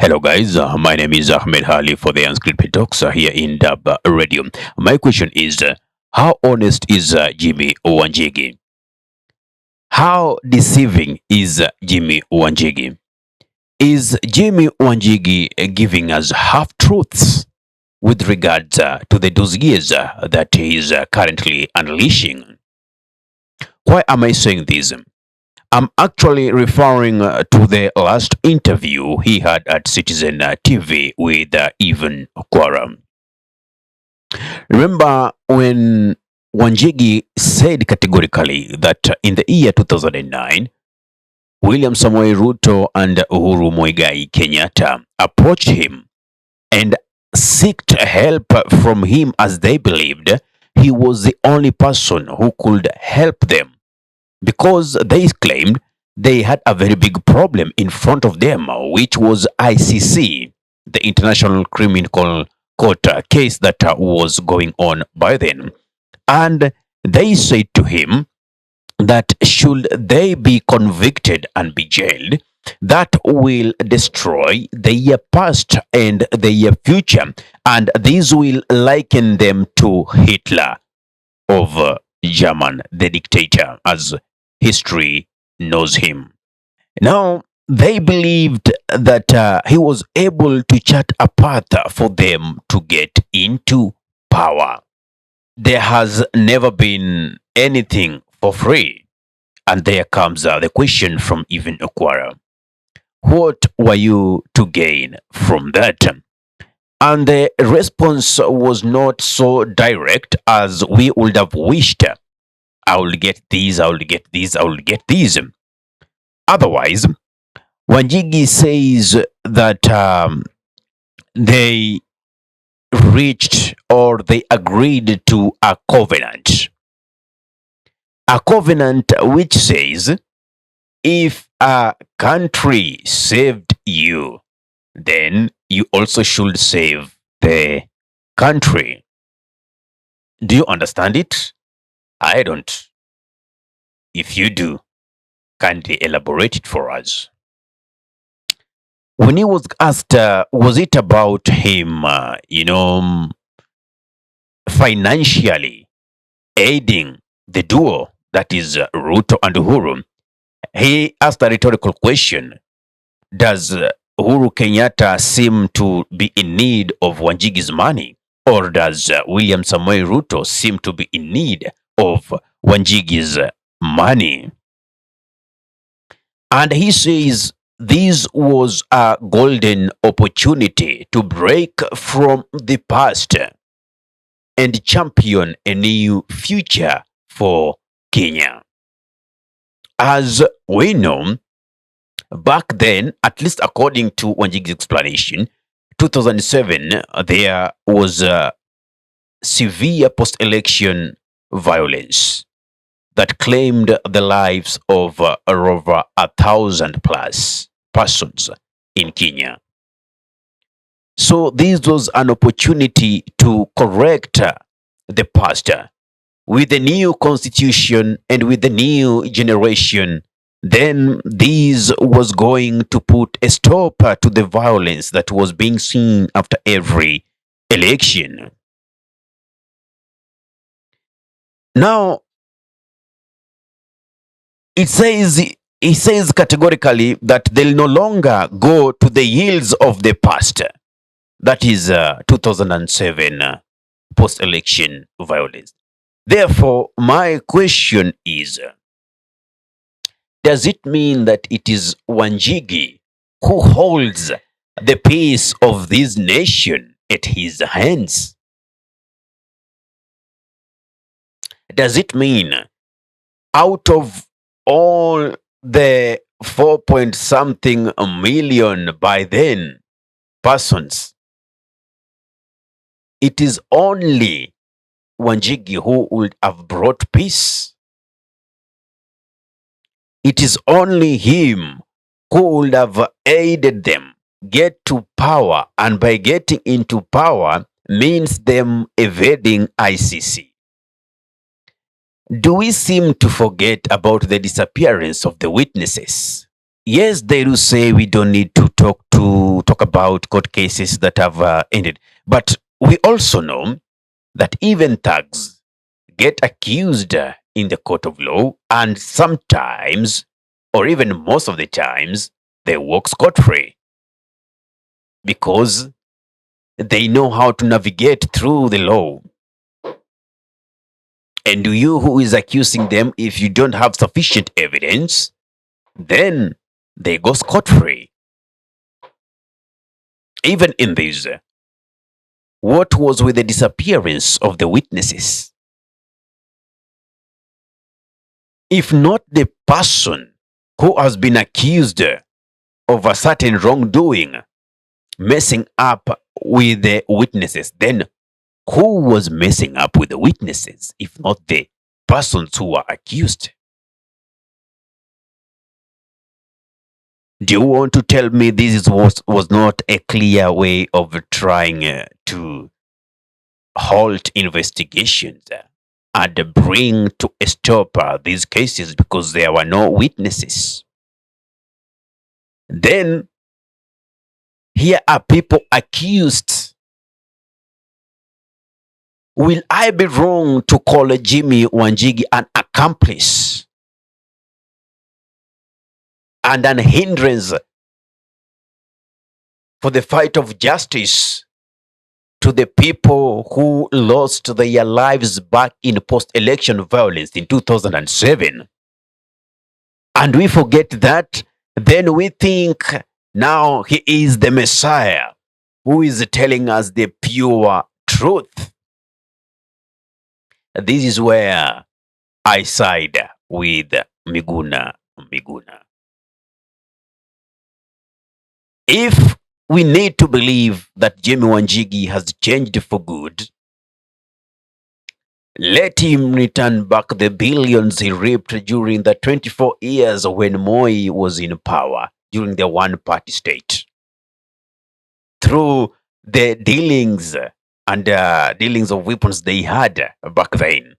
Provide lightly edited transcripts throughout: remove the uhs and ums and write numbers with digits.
Hello, guys. My name is Ahmed Hali for the Unscripted Talks here in Dub Radio. My question is how honest is Jimmy Wanjigi? How deceiving is Jimmy Wanjigi? Is Jimmy Wanjigi giving us half truths with regards to the dossiers that he is currently unleashing? Why am I saying this? I'm actually referring to the last interview he had at Citizen TV with Evan Okwara. Remember when Wanjigi said categorically that in the year 2009, William Samoei Ruto and Uhuru Muigai Kenyatta approached him and sought help from him as they believed he was the only person who could help them because they claimed they had a very big problem in front of them, which was ICC, the International Criminal Court case that was going on by then. And they said to him that should they be convicted and be jailed, that will destroy their past and their future, and this will liken them to Hitler of German, the dictator, as history knows him. Now, they believed that he was able to chart a path for them to get into power. There has never been anything for free. And there comes the question from Even Okwara. What were you to gain from that? And the response was not so direct as we would have wished. I will get these, I will get these, I will get these. Otherwise, Wanjigi says that they reached or they agreed to a covenant. A covenant which says if a country saved you, then you also should save the country. Do you understand it? I don't. If you do, kindly elaborate it for us. When he was asked, was it about him, financially aiding the duo, that is Ruto and Uhuru, he asked a rhetorical question. Does Uhuru Kenyatta seem to be in need of Wanjigi's money? Or does William Samoei Ruto seem to be in need of Wanjigi's money? And he says this was a golden opportunity to break from the past and champion a new future for Kenya. As we know, back then, at least according to Wanjigi's explanation, 2007, there was severe post-election violence that claimed the lives of over 1,000 plus persons in Kenya. So this was an opportunity to correct the past with the new constitution and with the new generation. Then this was going to put a stop to the violence that was being seen after every election. Now, it says categorically that they'll no longer go to the yields of the past. That is 2007 post-election violence. Therefore, my question is, does it mean that it is Wanjigi who holds the peace of this nation at his hands? Does it mean out of all the 4 point something million by then persons, it is only Wanjigi who would have brought peace? It is only him who would have aided them get to power, and by getting into power means them evading ICC. Do we seem to forget about the disappearance of the witnesses? Yes, they do say we don't need to talk about court cases that have ended, but we also know that even thugs get accused in the court of law, and sometimes, or even most of the times, they walk scot free because they know how to navigate through the law. And you who is accusing them, if you don't have sufficient evidence, then they go scot free. Even in this, what was with the disappearance of the witnesses? If not the person who has been accused of a certain wrongdoing messing up with the witnesses, then who was messing up with the witnesses if not the persons who were accused? Do you want to tell me was not a clear way of trying to halt investigations and bring to a stop these cases because there were no witnesses? Then here are people accused. Will I be wrong to call Jimmy Wanjigi an accomplice and an hindrance for the fight of justice to the people who lost their lives back in post-election violence in 2007? And we forget that, then we think now he is the Messiah who is telling us the pure truth. This is where I side with Miguna Miguna. If we need to believe that Jimmy Wanjigi has changed for good, let him return back the billions he reaped during the 24 years when Moi was in power during the one-party state. Through the dealings and dealings of weapons they had back then.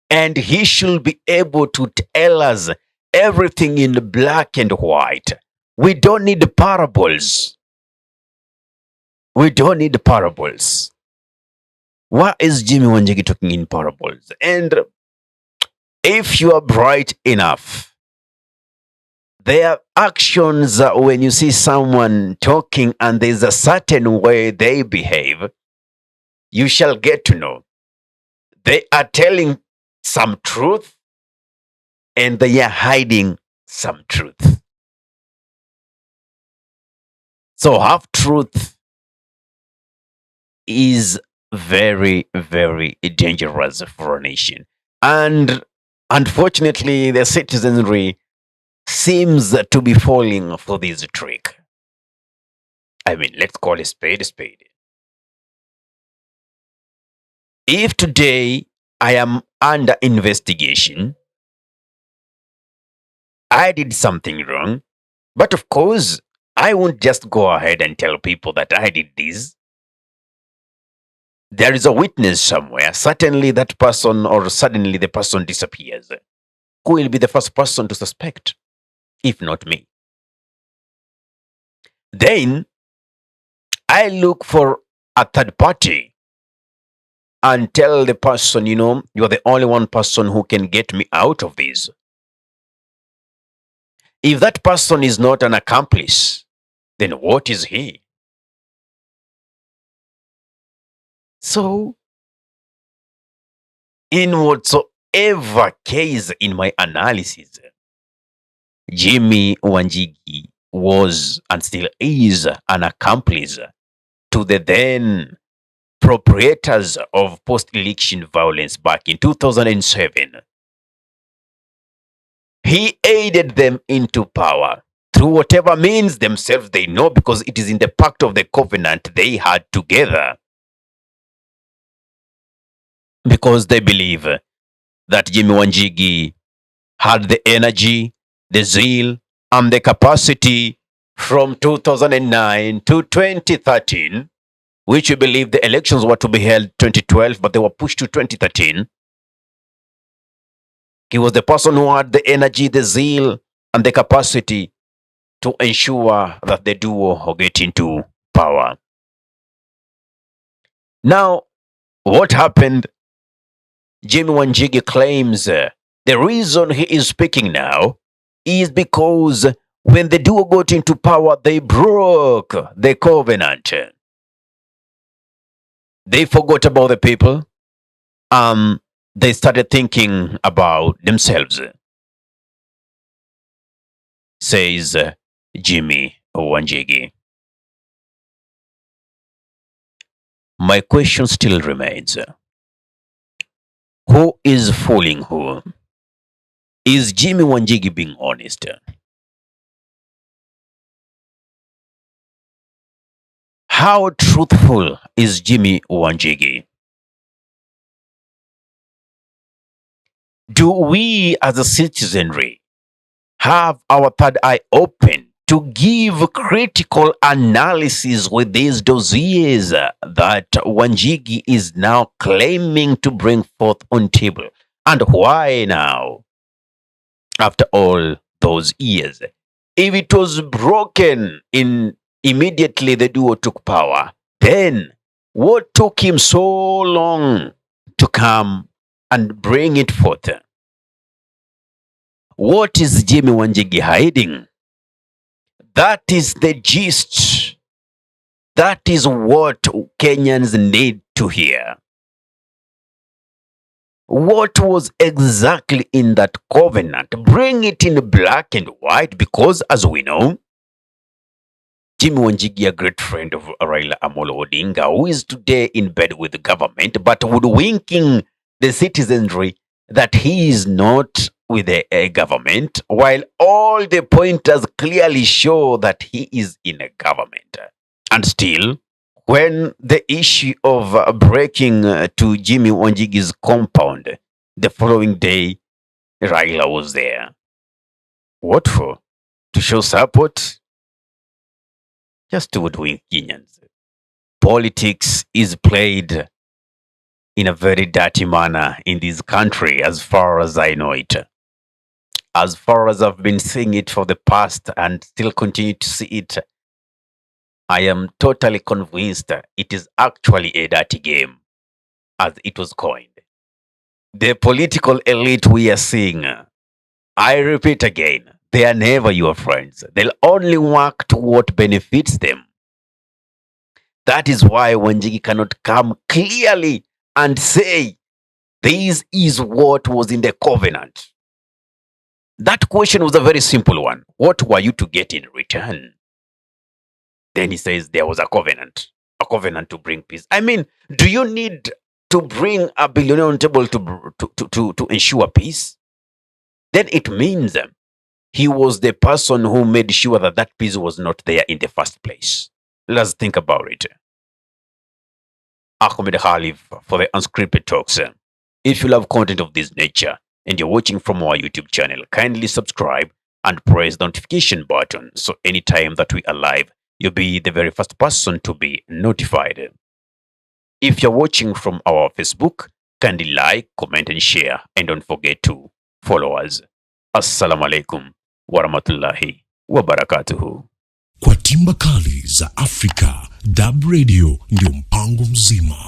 And he should be able to tell us everything in black and white. We don't need parables. We don't need parables. Why is Jimmy Wanjigi talking in parables? And if you are bright enough, their actions, when you see someone talking and there's a certain way they behave, you shall get to know they are telling some truth and they are hiding some truth. So half truth is very, very dangerous for a nation. And unfortunately, the citizenry seems to be falling for this trick. I mean, let's call a spade a spade. If today I am under investigation, I did something wrong, but of course, I won't just go ahead and tell people that I did this. There is a witness somewhere. Certainly, that person or suddenly the person disappears. Who will be the first person to suspect, if not me? Then I look for a third party and tell the person, you're the only one person who can get me out of this. If that person is not an accomplice, then what is he? So, in whatsoever case in my analysis, Jimmy Wanjigi was and still is an accomplice to the then proprietors of post-election violence back in 2007. He aided them into power through whatever means themselves they know, because it is in the pact of the covenant they had together. Because they believe that Jimmy Wanjigi had the energy, the zeal, and the capacity from 2009 to 2013, which we believe the elections were to be held 2012, but they were pushed to 2013. He was the person who had the energy, the zeal, and the capacity to ensure that the duo get into power. Now, what happened? Jimmy Wanjigi claims the reason he is speaking now is because when the duo got into power, they broke the covenant. They forgot about the people. They started thinking about themselves, says Jimmy Wanjigi. My question still remains. Who is fooling who? Is Jimmy Wanjigi being honest? How truthful is Jimmy Wanjigi? Do we as a citizenry have our third eye open to give critical analysis with these dossiers that Wanjigi is now claiming to bring forth on table? And why now? After all those years, if it was broken in immediately the duo took power, then what took him so long to come and bring it forth? What is Jimmy Wanjigi hiding? That is the gist. That is what Kenyans need to hear. What was exactly in that covenant? Bring it in black and white, because as we know, Jimmy Wanjigi, a great friend of Raila Amolo Odinga, who is today in bed with the government, but woodwinking the citizenry that he is not with a government, while all the pointers clearly show that he is in a government. And still, when the issue of breaking to Jimmy Wanjigi's compound, the following day, Raila was there. What for? To show support? Just to woodwink Kenyans. Politics is played in a very dirty manner in this country, as far as I know it. As far as I've been seeing it for the past and still continue to see it, I am totally convinced it is actually a dirty game, as it was coined. The political elite we are seeing, I repeat again, they are never your friends. They'll only work to what benefits them. That is why Wanjigi cannot come clearly and say, this is what was in the covenant. That question was a very simple one. What were you to get in return? Then he says there was a covenant to bring peace. I mean, do you need to bring a billionaire on the table to ensure peace? Then it means he was the person who made sure that that peace was not there in the first place. Let's think about it. Ahmed Khalif for the Unscripted Talks. If you love content of this nature and you're watching from our YouTube channel, kindly subscribe and press the notification button so anytime that we are live, you'll be the very first person to be notified. If you're watching from our Facebook, kindly like, comment and share, and don't forget to follow us. Assalamu alaikum warahmatullahi wabarakatuhu. Kwa timba kali za Afrika, DAB Radio ndio mpango mzima.